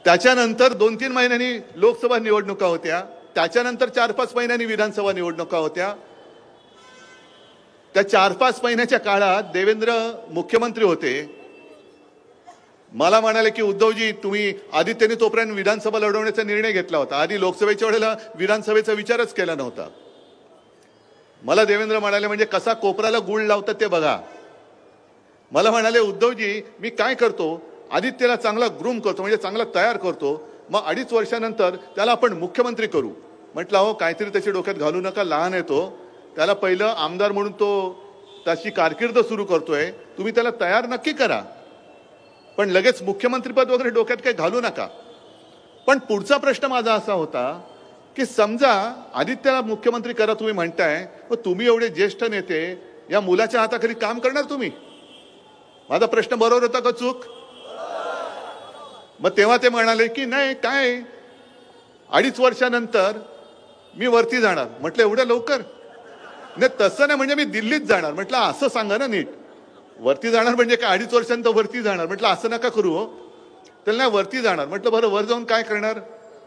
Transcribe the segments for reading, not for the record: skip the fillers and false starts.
त्याच्यानंतर 2-3 महिन्यांनी लोकसभा निवडणुका होत्या, त्याच्यानंतर 4-5 महिन्यांनी विधानसभा निवडणुका होत्या. त्या 4-5 महिन्याच्या काळात देवेंद्र मुख्यमंत्री होते. मला म्हणाले की उद्धवजी तुम्ही आदित्यने तोपर्यंत विधानसभा लढवण्याचा निर्णय घेतला होता, आधी लोकसभेच्या वेळेला विधानसभेचा विचारच केला नव्हता. मला देवेंद्र म्हणाले म्हणजे कसा कोपराला गुळ लावतात ते बघा. मला म्हणाले उद्धवजी मी काय करतो, आदित्यला चांगला ग्रूम करतो म्हणजे चांगला तयार करतो, मग 2.5 वर्षानंतर त्याला आपण मुख्यमंत्री करू. म्हटलं हो काहीतरी त्याच्या डोक्यात घालू नका, लहान आहे तो, त्याला पहिलं आमदार म्हणून तो त्याची कारकीर्द सुरू करतोय, तुम्ही त्याला तयार नक्की करा, पण लगेच मुख्यमंत्रीपद वगैरे डोक्यात काही घालू नका. पण पुढचा प्रश्न माझा असा होता की समजा आदित्यला मुख्यमंत्री करा तुम्ही म्हणताय, व तुम्ही एवढे ज्येष्ठ नेते या मुलाच्या हाताखाली काम करणार तुम्ही? माझा प्रश्न बरोबर होता का चूक? मग तेव्हा ते म्हणाले की नाही काय 2.5 वर्षानंतर मी वरती जाणार. म्हटलं एवढं लवकर? नाही तसं नाही, म्हणजे मी दिल्लीत जाणार. म्हटलं असं सांगा ना नीट, वरती जाणार म्हणजे काय 2.5 वर्षांत वरती जाणार? म्हटलं असं नका करू हो. त्याला नाही वरती जाणार. म्हटलं बरं वर जाऊन काय करणार,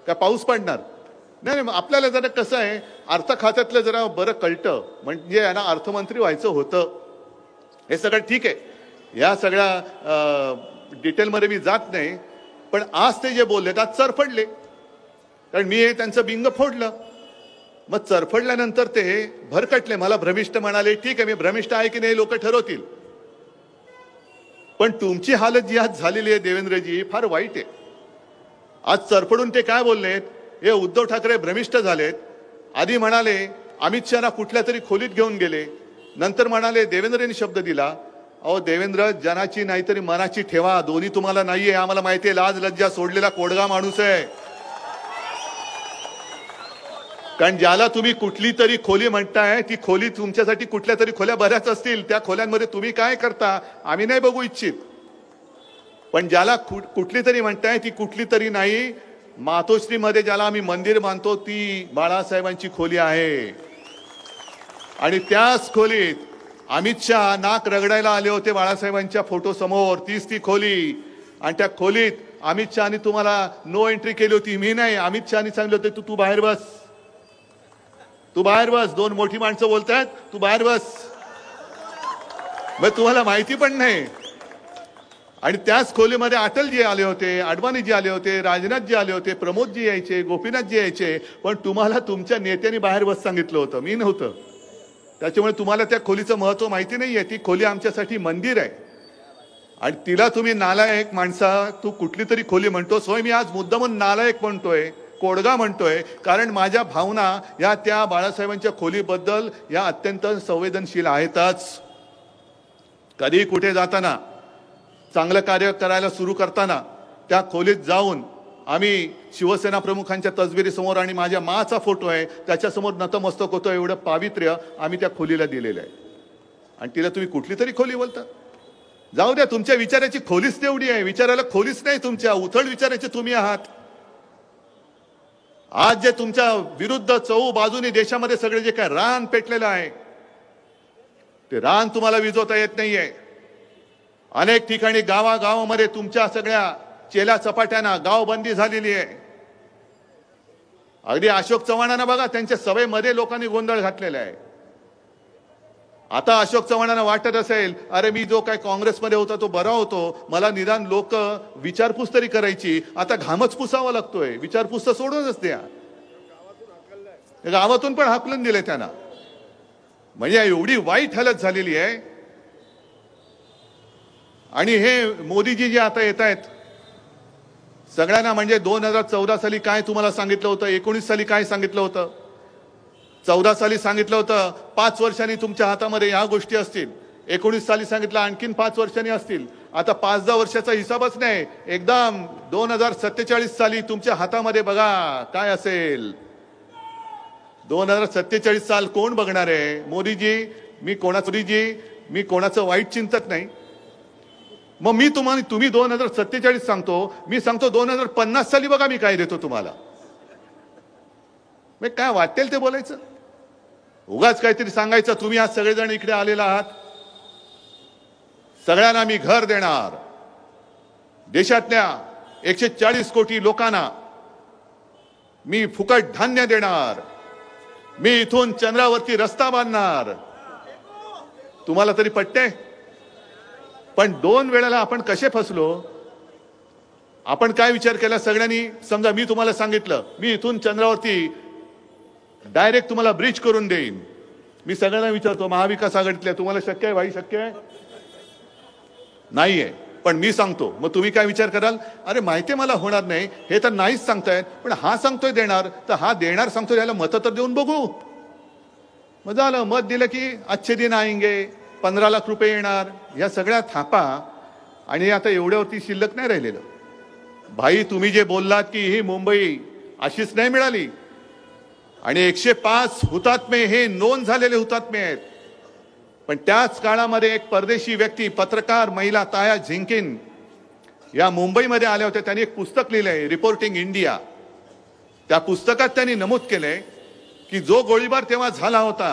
काय पाऊस पडणार? नाही नाही, आपल्याला जरा कसं आहे अर्थ खात्यातलं जरा बरं कळतं, म्हणजे यांना अर्थमंत्री व्हायचं होतं. हे सगळं ठीक आहे, या सगळ्या डिटेलमध्ये मी जात नाही. पण आज ते जे बोलले आज चरफडले, कारण मी हे त्यांचं बिंग फोडलं. मग चरफडल्यानंतर ते भरकटले, मला भ्रमिष्ठ म्हणाले. ठीक आहे, मी भ्रमिष्ठ आहे की नाही लोक ठरवतील, पण तुमची हालत जी आज झालेली आहे देवेंद्रजी फार वाईट आहे. आज चरफडून ते काय बोललेत, हे उद्धव ठाकरे भ्रमिष्ठ झालेत. आधी म्हणाले अमित शहाना कुठल्या तरी खोलीत घेऊन गेले, नंतर म्हणाले देवेंद्रनी शब्द दिला. अहो देवेंद्र जनाची नाहीतरी मनाची ठेवा, दोन्ही तुम्हाला नाहीये आम्हाला माहिती आहे. लाज लज्जा सोडलेला कोडगा माणूस आहे. कारण ज्याला तुम्ही कुठली तरी खोली म्हणताय ती खोली तुमच्यासाठी कुठल्या तरी खोल्या बऱ्याच असतील, त्या खोल्यांमध्ये तुम्ही काय करता आम्ही नाही बघू इच्छित. पण ज्याला कुठली तरी म्हणताय ती कुठली तरी नाही, मातोश्रीमध्ये ज्याला आम्ही मंदिर मानतो ती बाळासाहेबांची खोली आहे. आणि त्याच खोलीत अमित शहा नाक रगडायला आले होते बाळासाहेबांच्या फोटो समोर, तीच ती खोली. आणि त्या खोलीत अमित शहानी तुम्हाला नो एंट्री केली होती, मी नाही. अमित शहानी सांगितलं होते तू बाहेर बस, तू बाहेर बस, 2 मोठी माणसं बोलतायत, तू बाहेर बस. मग तुम्हाला माहिती पण नाही. आणि त्याच खोलीमध्ये अटलजी आले होते, अडवाणीजी आले होते, राजनाथजी आले होते, प्रमोदजी यायचे, गोपीनाथजी यायचे. पण तुम्हाला तुमच्या नेत्यांनी बाहेर बस सांगितलं होतं, मी नव्हतं. त्याच्यामुळे तुम्हाला त्या खोलीचं महत्व माहिती नाहीये. ती खोली आमच्यासाठी मंदिर आहे. आणि तिला तुम्ही नालायक माणसा तू कुठली तरी खोली म्हणतोस. होय, मी आज मुद्दामून नालायक म्हणतोय, कोडगा म्हणतोय, कारण माझ्या भावना या त्या बाळासाहेबांच्या खोलीबद्दल या अत्यंत संवेदनशील आहेतच. कधी कुठे जाताना, चांगलं कार्य करायला सुरू करताना त्या खोलीत जाऊन आम्ही शिवसेना प्रमुखांच्या तसबिरीसमोर आणि माझ्या माचा फोटो आहे त्याच्यासमोर नतमस्तक होतो. एवढं पावित्र्य आम्ही त्या खोलीला दिलेलं आहे. आणि तिला तुम्ही कुठली तरी खोली बोलता. जाऊ द्या, तुमच्या विचाराची खोलीच तेवढी आहे, विचारायला खोलीच नाही तुमच्या, उथळ विचाराचे तुम्ही आहात. आज जे तुमच्या विरुद्ध चहू बाजूनी देशामध्ये सगळे जे काय रान पेटलेलं आहे ते रान तुम्हाला विझवता येत नाहीये. अनेक ठिकाणी गावागावामध्ये तुमच्या सगळ्या चेल्या चपाट्यांना गावबंदी झालेली आहे. अगदी अशोक चव्हाणांना बघा, त्यांच्या सभेमध्ये लोकांनी गोंधळ घातलेला आहे. आता अशोक चव्हाणांना वाटत असेल अरे मी जो काय काँग्रेसमध्ये होता तो बरा होतो, मला निदान लोक विचारपूस तरी करायची, आता घामच पुसावा लागतोय. विचारपूस तर सोडूनच द्या, गावातून पण हाकलून दिले त्यांना. म्हणजे एवढी वाईट हालत झालेली आहे. आणि हे मोदीजी जे आता येत आहेत सगळ्यांना, म्हणजे 2014 साली काय तुम्हाला सांगितलं होतं, 19 साली काय सांगितलं होतं, 14 साली सांगितलं होतं 5 वर्षांनी तुमच्या हातामध्ये ह्या गोष्टी असतील, 19 साली सांगितलं आणखीन 5 वर्षांनी असतील. आता 5-10 वर्षाचा हिसाबच नाही, एकदम 2047 साली तुमच्या हातामध्ये बघा काय असेल. 2047 साल कोण बघणार आहे? मोदीजी मी कोणाचं वाईट चिंतत नाही. मग मी तुम्ही 2047 सांगतो, मी सांगतो 2050 साली बघा मी काय देतो तुम्हाला. मग काय वाटेल ते बोलायचं, उगाच काहीतरी सांगायचं. तुम्ही आज सगळेजण इकडे आलेला आहात, सगळ्यांना मी घर देणार, देशातल्या 140 कोटी लोकांना मी फुकट धान्य देणार, मी इथून चंद्रावरती रस्ता बांधणार. तुम्हाला तरी पटते? पण 2 वेळेला आपण कसे फसलो? आपण काय विचार केला सगळ्यांनी? समजा मी तुम्हाला सांगितलं मी इथून चंद्रावरती डायरेक्ट तुम्हाला ब्रिज करून देईन. मी सगळ्यांना विचारतो महाविकास आघाडीतल्या, तुम्हाला शक्य आहे भाई? शक्य आहे? नाहीये. पण मी सांगतो, मग तुम्ही काय विचार कराल? अरे माहितीये मला होणार नाही, हे तर नाहीच सांगतायत, पण हा सांगतोय देणार, तर हा देणार सांगतोय, याला मतं तर देऊन बघू. मग झालं, मत दिलं की अच्छे दिन आएंगे, 15 लाख रुपये येणार, या सगळ्या थापा. आणि आता एवढ्यावरती शिल्लक नाही राहिलेलं. भाई तुम्ही जे बोललात की ही मुंबई अशीच नाही मिळाली, आणि 105 हुतात्मे हे नोंद झालेले हुतात्मे आहेत. पण त्याच काळामध्ये एक परदेशी व्यक्ती, पत्रकार महिला ताया झिंकिन या मुंबईमध्ये आल्या होत्या. त्यांनी एक पुस्तक लिहिलंय, रिपोर्टिंग इंडिया. त्या पुस्तकात त्यांनी नमूद केलंय की जो गोळीबार तेव्हा झाला होता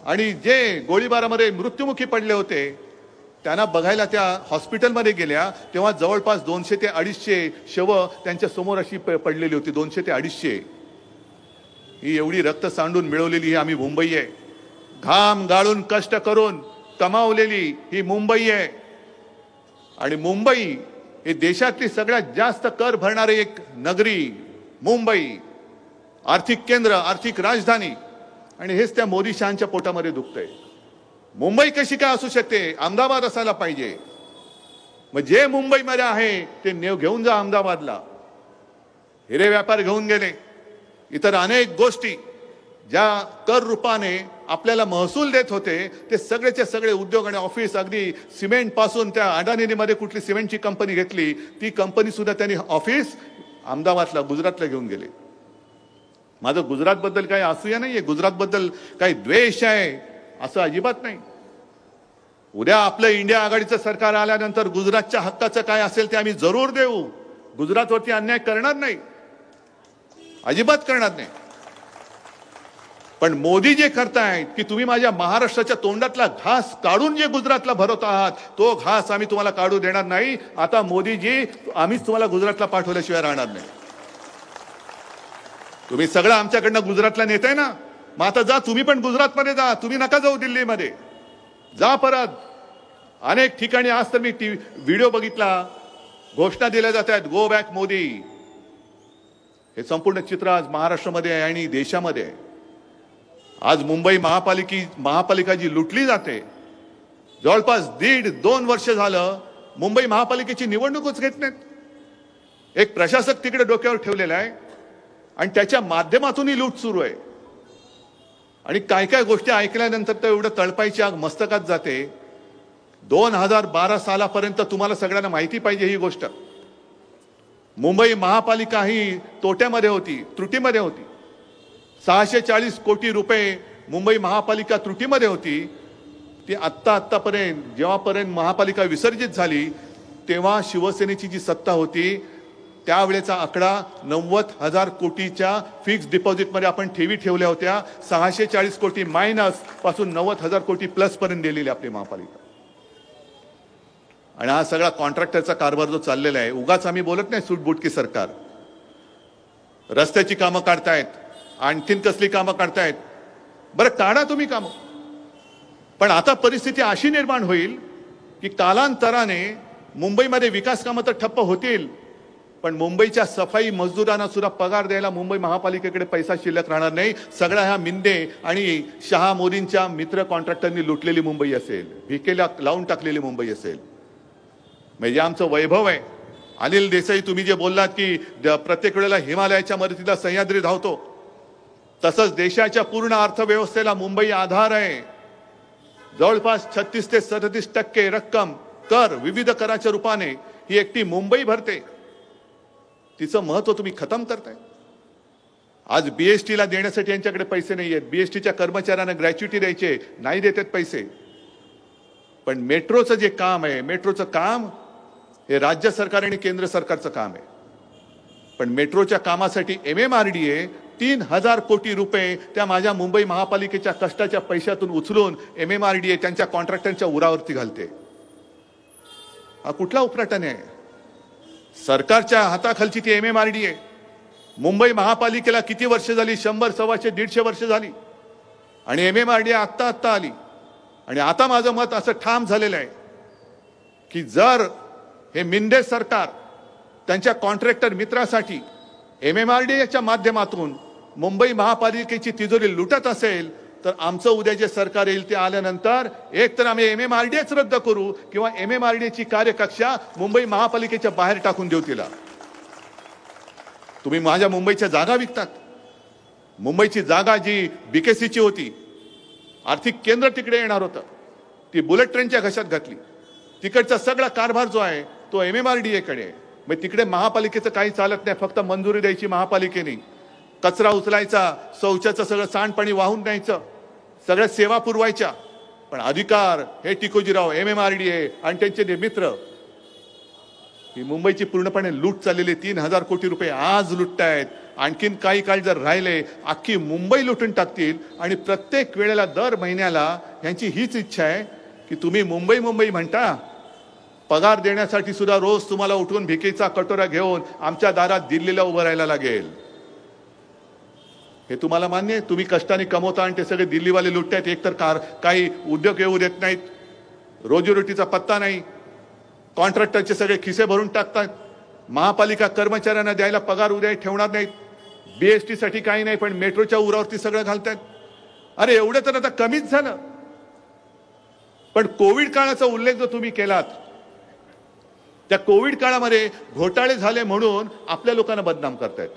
आणि जे गोळीबारामध्ये मृत्युमुखी पडले होते त्यांना बघायला त्या हॉस्पिटलमध्ये गेल्या, तेव्हा जवळपास 200 ते 250 शव त्यांच्या समोर अशी पडलेली होती. 200 ते 250. ही एवढी रक्त सांडून मिळवलेली ही आम्ही मुंबई आहे. घाम गाळून कष्ट करून कमावलेली ही मुंबई आहे. आणि मुंबई हे देशातली सगळ्यात जास्त कर भरणारी एक नगरी मुंबई, आर्थिक केंद्र, आर्थिक राजधानी. आणि हेच त्या मोदी शहांच्या पोटामध्ये दुखतंय. मुंबई कशी काय असू शकते? अहमदाबाद असायला पाहिजे. मग जे मुंबईमध्ये आहे ते घेऊन जा अहमदाबादला. हिरे व्यापार घेऊन गेले, इतर अनेक गोष्टी ज्या कर रूपाने आपल्याला महसूल देत होते ते सगळेचे सगळे उद्योग आणि ऑफिस, अगदी सिमेंट पासून त्या अडानीमध्ये कुठली सिमेंटची कंपनी घेतली ती कंपनी सुद्धा त्यांनी ऑफिस अहमदाबादला, गुजरातला घेऊन गेले. माझं गुजरातबद्दल काही असूया नाहीये, गुजरातबद्दल काही द्वेष आहे असं अजिबात नाही. उद्या आपलं इंडिया आघाडीचं सरकार आल्यानंतर गुजरातच्या हक्काचं काय असेल ते आम्ही जरूर देऊ. गुजरातवरती अन्याय करणार नाही, अजिबात करणार नाही. पण मोदी जे करतायत की तुम्ही माझ्या महाराष्ट्राच्या तोंडातला घास काढून जे गुजरातला भरवत आहात तो घास आम्ही तुम्हाला काढू देणार नाही. आता मोदीजी, आम्हीच तुम्हाला गुजरातला पाठवल्याशिवाय राहणार नाही. तुम्ही सगळं आमच्याकडनं गुजरातला नेताय ना, मग आता जा, तुम्ही पण गुजरातमध्ये जा. तुम्ही नका जाऊ दिल्लीमध्ये, जा परत. अनेक ठिकाणी आज तर मी व्हिडिओ बघितला, घोषणा दिल्या जात आहेत, गो बॅक मोदी. हे संपूर्ण चित्र आज महाराष्ट्रामध्ये आहे आणि देशामध्ये आहे. आज मुंबई महापालिका जी लुटली जाते, जवळपास 1.5-2 वर्ष झालं मुंबई महापालिकेची निवडणूकच घेत नाहीत. एक प्रशासक तिकडे डोक्यावर ठेवलेला आहे आणि त्याच्या माध्यमातून ही लूट सुरू आहे. आणि काय काय गोष्टी ऐकल्यानंतर तर एवढं तळपायची आग मस्तकात जाते. 2012 सालापर्यंत तुम्हाला सगळ्यांना माहिती पाहिजे ही गोष्ट, मुंबई महापालिका ही तोट्यामध्ये होती, त्रुटीमध्ये होती. 640 कोटी रुपये मुंबई महापालिका त्रुटीमध्ये होती. ती आत्तापर्यंत जेव्हापर्यंत महापालिका विसर्जित झाली तेव्हा शिवसेनेची जी सत्ता होती त्यावेळेचा आकडा 90,000 कोटीच्या फिक्स डिपॉझिटमध्ये आपण ठेवी ठेवल्या होत्या. 640 कोटी मायनस पासून 90,000 कोटी प्लस पर्यंत गेलेली आपली महापालिका. आणि हा सगळा कॉन्ट्रॅक्टरचा कारभार जो चाललेला आहे, उगाच आम्ही बोलत नाही सूटबुटकी सरकार. रस्त्याची कामं काढतायत, आणखीन कसली कामं काढतायत, बरं काढा तुम्ही कामं. पण आता परिस्थिती अशी निर्माण होईल की कालांतराने मुंबईमध्ये विकास कामं तर ठप्प होतील, पण मुंबईच्या सफाई मजदूरांना सुद्धा पगार द्यायला मुंबई महापालिकेकडे पैसा शिल्लक राहणार नाही. सगळ्या ह्या मिंदे आणि शहा मोदींच्या मित्र कॉन्ट्रॅक्टरनी लुटलेली मुंबई असेल, भिकेला लावून टाकलेली मुंबई असेल. म्हणजे आमचं वैभव आहे. अनिल देसाई, तुम्ही जे बोललात की प्रत्येक वेळेला हिमालयाच्या मदतीला सह्याद्री धावतो, तसंच देशाच्या पूर्ण अर्थव्यवस्थेला मुंबई आधार आहे. जवळपास 36 ते 37% रक्कम कर, विविध कराच्या रूपाने ही एकटी मुंबई भरते. तिचं महत्व तुम्ही खतम करताय. आज बीएसटीला देण्यासाठी यांच्याकडे पैसे नाही आहेत. बीएसटीच्या कर्मचाऱ्यांना ग्रॅच्युटी द्यायचे, नाही देतात पैसे. पण मेट्रोचं जे काम आहे, मेट्रोचं काम हे राज्य सरकार आणि केंद्र सरकारचं काम आहे. पण मेट्रोच्या कामासाठी MMRDA 3,000 कोटी रुपये त्या माझ्या मुंबई महापालिकेच्या कष्टाच्या पैशातून उचलून MMRDA त्यांच्या कॉन्ट्रॅक्टरच्या उरावरती घालते. हा कुठला उपराटन आहे? सरकारच्या हाताखालची ती MMRD आहे. मुंबई महापालिकेला किती वर्ष झाली? 100, 125, 150 वर्ष झाली. आणि MMRD आत्ता आत्ता आली. आणि आता माझं मत असं ठाम झालेलं आहे की जर हे मिंदे सरकार त्यांच्या कॉन्ट्रॅक्टर मित्रासाठी MMRDच्या माध्यमातून मुंबई महापालिकेची तिजोरी लुटत असेल तर आमचं उद्या जे सरकार येईल ते आल्यानंतर एक तर आम्ही MMRDच रद्द करू किंवा MMRDची कार्यकक्षा मुंबई महापालिकेच्या बाहेर टाकून देऊ तिला. तुम्ही माझ्या मुंबईच्या जागा विकतात. मुंबईची जागा जी BKCची होती, आर्थिक केंद्र तिकडे येणार होतं, ती बुलेट ट्रेनच्या घशात घातली. तिकडचा सगळा कारभार जो आहे तो MMRDकडे आहे. मग तिकडे महापालिकेचं काही चालत नाही, फक्त मंजुरी द्यायची महापालिकेने, कचरा उचलायचा, शौचाचं सगळं सांडपाणी वाहून न्यायचं, सगळ्या सेवा पुरवायच्या. पण अधिकार हे टिकोजीराव MMRD आहे आणि त्यांचे मित्र. ही मुंबईची पूर्णपणे लूट चाललेली. 3,000 कोटी रुपये आज लुटतायत. आणखीन काही काळ जर राहिले अख्खी मुंबई लुटून टाकतील. आणि प्रत्येक वेळेला दर महिन्याला यांची हीच इच्छा आहे की तुम्ही मुंबई मुंबई म्हणता, पगार देण्यासाठी सुद्धा रोज तुम्हाला उठून भिकेचा कटोरा घेऊन आमच्या दारात दिल्लीला उभं राहायला लागेल. हे तुम्हाला मान्य आहे? तुम्ही कष्टाने कमवता आणि ते सगळे दिल्लीवाले लुटतायत. एकतर काही उद्योग येऊ देत नाहीत, रोजीरोटीचा पत्ता नाही, कॉन्ट्रॅक्टरचे सगळे खिसे भरून टाकतात, महापालिका कर्मचाऱ्यांना द्यायला पगार उद्या ठेवणार नाहीत, BST साठी काही नाही पण मेट्रोच्या उरावरती सगळं घालतात. अरे एवढं तर आता कमीच झालं. पण कोविड काळाचा उल्लेख जो तुम्ही केलात, त्या कोविड काळामध्ये घोटाळे झाले म्हणून आपल्या लोकांना बदनाम करतायत.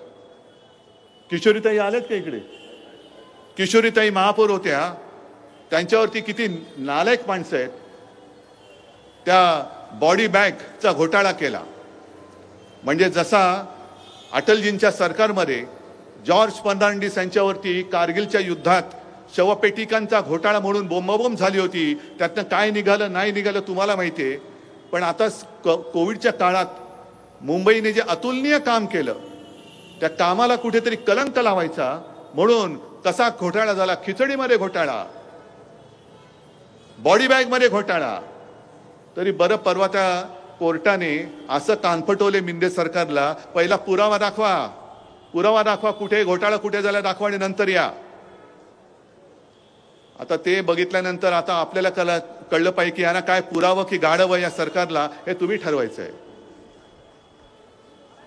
किशोरीताई आल्यात का इकडे? किशोरीताई महापौर होत्या, त्यांच्यावरती किती नालायक माणसं आहेत. त्या बॉडी बॅगचा घोटाळा केला. म्हणजे जसा अटलजींच्या सरकारमध्ये जॉर्ज फर्नांडिस यांच्यावरती कारगिलच्या युद्धात शवपेटिकांचा घोटाळा म्हणून बोंबाबोंब झाली होती, त्यातनं काय निघालं नाही निघालं तुम्हाला माहिती आहे. पण आता कोविडच्या काळात मुंबईने जे अतुलनीय काम केलं, त्या कामाला कुठेतरी कलंक लावायचा म्हणून कसा घोटाळा झाला. खिचडीमध्ये घोटाळा, बॉडी बॅगमध्ये घोटाळा. तरी बरं, परवा त्या कोर्टाने असं कानफटवले मिंदे सरकारला, पहिला पुरावा दाखवा, पुरावा दाखवा, कुठे घोटाळा कुठे झाला दाखवा आणि नंतर या. आता ते बघितल्यानंतर आता आपल्याला कळलं पाहिजे की यांना काय पुरावं की गाढवं या सरकारला, हे तुम्ही ठरवायचं आहे.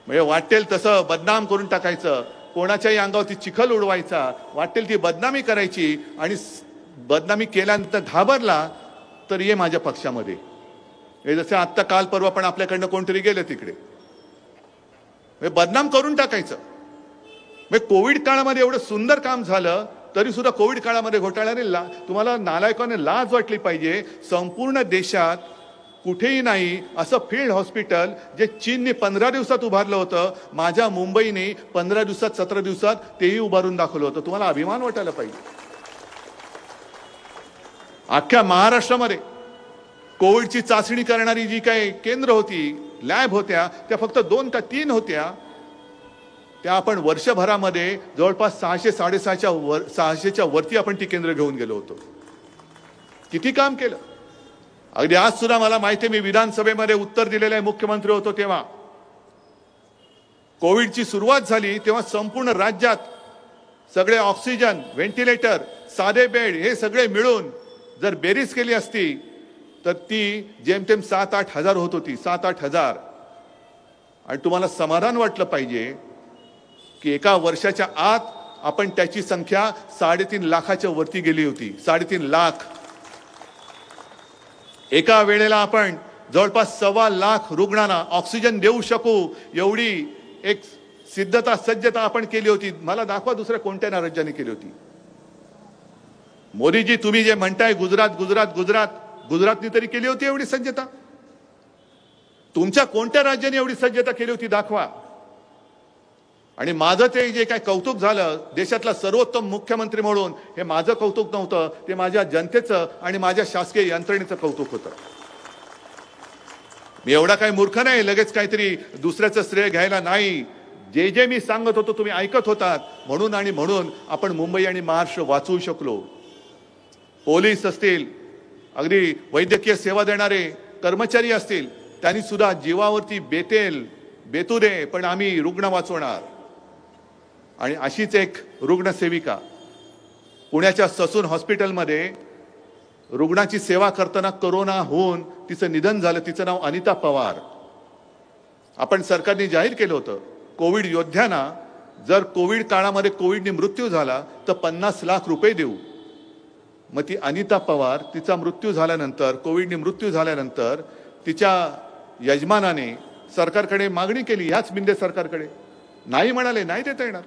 म्हणजे वाटेल तसं बदनाम करून टाकायचं, कोणाच्याही अंगावरती चिखल उडवायचा, वाटेल ती बदनामी करायची. आणि बदनामी केल्यानंतर घाबरला तर ये माझ्या पक्षामध्ये. हे जसे आत्ता काल परवा पण आपल्याकडनं कोणतरी गेलं तिकडे, बदनाम करून टाकायचं. कोविड काळामध्ये एवढं सुंदर काम झालं तरी सुद्धा कोविड काळामध्ये घोटाळ्याने तुम्हाला नालायकाने लाज वाटली पाहिजे. संपूर्ण देशात कुठेही नाही असं फील्ड हॉस्पिटल जे चीनने 15 दिवसात उभारलं होतं, माझ्या मुंबईने 15 दिवसात 17 दिवसात तेही उभारून दाखवलं होतं. तुम्हाला अभिमान वाटायला पाहिजे. अख्ख्या महाराष्ट्रामध्ये कोविडची चाचणी करणारी जी काही केंद्र होती, लॅब होत्या, त्या फक्त 2 का 3 होत्या. त्या आपण वर्षभरामध्ये जवळपास 600-650च्या वरती आपण ती केंद्र घेऊन गेलो होतो. किती काम केलं. अगदी आज सुद्धा मला माहिती आहे, मी विधानसभेमध्ये उत्तर दिलेलं आहे, मुख्यमंत्री होतो तेव्हा. कोविडची सुरुवात झाली तेव्हा संपूर्ण राज्यात सगळे ऑक्सिजन, व्हेंटिलेटर, साधे बेड हे सगळे मिळून जर बेरीज केली असती तर ती जेमतेम 7-8 हजार होत होती. 7-8 हजार. आणि तुम्हाला समाधान वाटलं पाहिजे की एका वर्षाच्या आत आपण त्याची संख्या 3.5 लाखाच्या वरती गेली होती. 3.5 लाख. एका वेळेला आपण जवळपास 1.25 लाख रुग्णांना ऑक्सिजन देऊ शकू एवढी एक सिद्धता सज्जता आपण केली होती. मला दाखवा दुसऱ्या कोणत्या राज्याने केली होती. मोदीजी तुम्ही जे म्हणताय गुजरातनी तरी केली होती एवढी सज्जता. तुमच्या कोणत्या राज्याने एवढी सज्जता केली होती दाखवा. आणि माझं ते जे काय कौतुक झालं देशातला सर्वोत्तम मुख्यमंत्री म्हणून, हे माझं कौतुक नव्हतं, ते माझ्या जनतेचं आणि माझ्या शासकीय यंत्रणेचं कौतुक होतं. मी एवढा काही मूर्ख नाही लगेच काहीतरी दुसऱ्याचं श्रेय घ्यायला नाही. जे मी सांगत होतो तुम्ही ऐकत होतात म्हणून आपण मुंबई आणि महाराष्ट्र वाचवू शकलो. पोलीस असतील, अगदी वैद्यकीय सेवा देणारे कर्मचारी असतील, त्यांनी सुद्धा जीवावरती बेतेल बेतू दे पण आम्ही रुग्ण वाचवणार. आणि अशीच एक रुग्णसेविका पुण्याच्या ससून हॉस्पिटलमध्ये रुग्णाची सेवा करताना कोरोना होऊन तिचं निधन झालं. तिचं नाव अनिता पवार. आपण सरकारने जाहीर केलं होतं कोविड योद्ध्यांना जर कोविड काळामध्ये कोविडने मृत्यू झाला तर 50 लाख रुपये देऊ. मग ती अनिता पवार तिचा मृत्यू झाल्यानंतर कोविडने मृत्यू झाल्यानंतर तिच्या यजमानाने सरकारकडे मागणी केली, ह्याच मिंदे सरकारकडे. नाही म्हणाले, नाही देता येणार.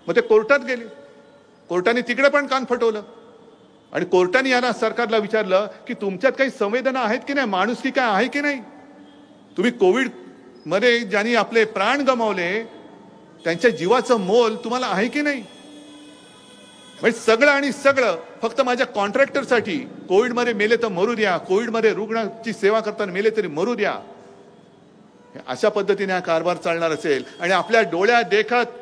मग ते कोर्टात गेले. कोर्टाने तिकडे पण कान फटवलं आणि कोर्टाने यांना सरकारला विचारलं की तुमच्यात काही संवेदना आहेत की नाही, माणुसकी काय आहे की नाही. तुम्ही कोविड मध्ये ज्यांनी आपले प्राण गमावले त्यांच्या जीवाचं मोल तुम्हाला आहे की नाही. म्हणजे सगळं आणि सगळं फक्त माझ्या कॉन्ट्रॅक्टरसाठी. कोविडमध्ये मेले तर मरू द्या, कोविडमध्ये रुग्णाची सेवा करताना मेले तरी मरू द्या. अशा पद्धतीने हा कारभार चालणार असेल आणि आपल्या डोळ्यात देखत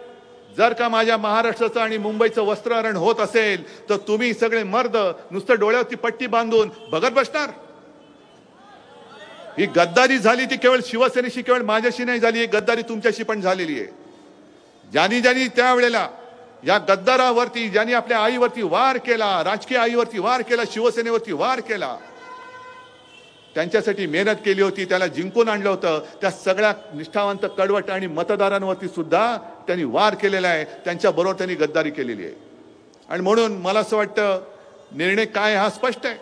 जर का माझ्या महाराष्ट्राचं आणि मुंबईचं वस्त्रहरण होत असेल तर तुम्ही सगळे मर्द नुसतं डोळ्यावरती पट्टी बांधून बघत बसणार. ही गद्दारी झाली ती केवळ शिवसेनेशी, केवळ माझ्याशी नाही झाली, ही गद्दारी तुमच्याशी पण झालेली आहे. ज्यांनी त्यावेळेला या गद्दारावरती, ज्यांनी आपल्या आईवरती वार केला, राजकीय आईवरती वार केला, शिवसेनेवरती वार केला, त्यांच्यासाठी मेहनत केली होती, त्याला जिंकून आणलं होतं, त्या सगळ्या निष्ठावंत कडवट आणि मतदारांवरती सुद्धा त्यांनी वार केलेला आहे. त्यांच्याबरोबर त्यांनी गद्दारी केलेली आहे. आणि म्हणून मला असं वाटतं निर्णय काय हा स्पष्ट आहे.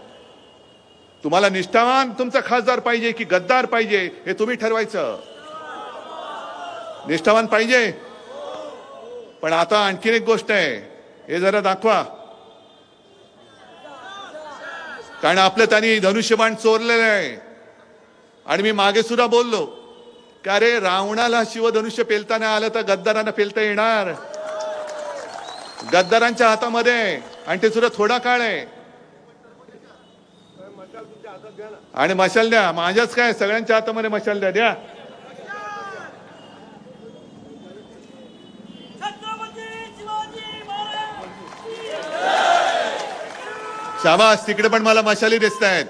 तुम्हाला निष्ठावान तुमचा खासदार पाहिजे की गद्दार पाहिजे हे तुम्ही ठरवायचं. निष्ठावान पाहिजे. पण आता आणखीन एक गोष्ट आहे, हे जरा दाखवा. कारण आपलं त्यांनी धनुष्यबाण चोरलेलं आहे. आणि मी मागे सुद्धा बोललो की अरे रावणाला शिवधनुष्य पेलताना आलं तर गद्दारांना पेलता येणार. गद्दारांच्या हातामध्ये आणि ते सुद्धा थोडा काळ आहे. आणि मशाल द्या, माझ्याच काय सगळ्यांच्या हातामध्ये मशाल द्या. द्या शाबास. तिकडे पण मला मशाली दिसत आहेत.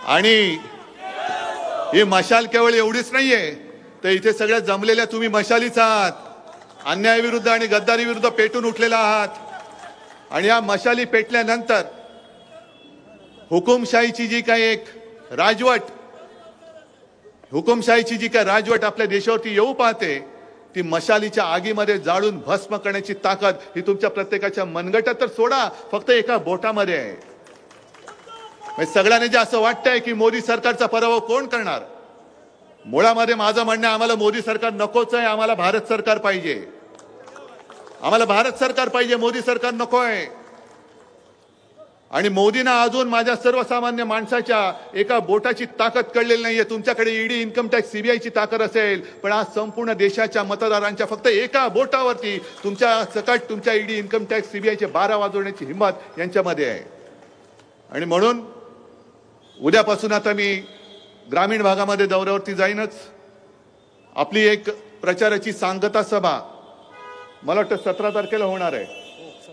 आणि ही मशाल केवळ एवढीच नाहीये तर इथे सगळ्या जमलेल्या तुम्ही मशालीच आहात. अन्यायाविरुद्ध आणि गद्दारी विरुद्ध पेटून उठलेला आहात. आणि या मशाली पेटल्यानंतर हुकुमशाहीची जी काही एक राजवट, हुकुमशाहीची जी काही राजवट आपल्या देशावरती येऊ पाहते ती मशालीच्या आगीमध्ये जाळून भस्म करण्याची ताकद ही तुमच्या प्रत्येकाच्या मनगटात तर सोडा, फक्त एका बोटामध्ये आहे. सगळ्यांना जे असं वाटतंय की मोदी सरकारचा पराभव कोण करणार, मुळामध्ये माझं म्हणणं आम्हाला मोदी सरकार नकोच आहे. आम्हाला भारत सरकार पाहिजे. आम्हाला भारत सरकार पाहिजे, मोदी सरकार नको आहे. आणि मोदींना अजून माझ्या सर्वसामान्य माणसाच्या एका बोटाची ताकद कळलेली नाहीये. तुमच्याकडे ईडी, इन्कम टॅक्स, सीबीआयची ताकद असेल, पण आज संपूर्ण देशाच्या मतदारांच्या फक्त एका बोटावरती तुमच्या सकट तुमच्या ईडी, इन्कम टॅक्स, सीबीआयचे 12 वाजवण्याची हिंमत यांच्यामध्ये आहे. आणि म्हणून उद्यापासून आता मी ग्रामीण भागामध्ये दौऱ्यावरती जाईनच. आपली एक प्रचाराची सांगता सभा मला वाटतं 17 तारखेला होणार आहे.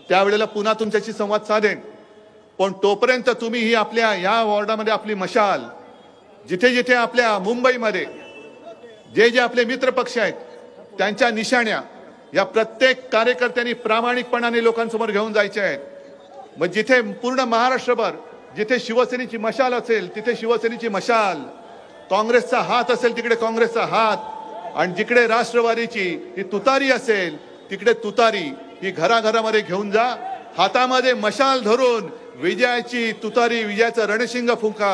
त्यावेळेला पुन्हा तुमच्याशी संवाद साधेन. पण तोपर्यंत तुम्ही ही आपल्या या वॉर्डामध्ये आपली मशाल, जिथे जिथे आपल्या मुंबईमध्ये जे जे आपले मित्र पक्ष आहेत त्यांच्या निशाण्या या प्रत्येक कार्यकर्त्यांनी प्रामाणिकपणाने लोकांसमोर घेऊन जायचे आहेत. मग जिथे पूर्ण महाराष्ट्रभर जिथे शिवसेनेची मशाल असेल तिथे शिवसेनेची मशाल, काँग्रेसचा हात असेल तिकडे काँग्रेसचा हात, आणि जिकडे राष्ट्रवादीची ही तुतारी असेल तिकडे तुतारी ही घराघरामध्ये घेऊन जा. हातामध्ये मशाल धरून विजयाची तुतारी, विजयाचं रणशिंग फुंका.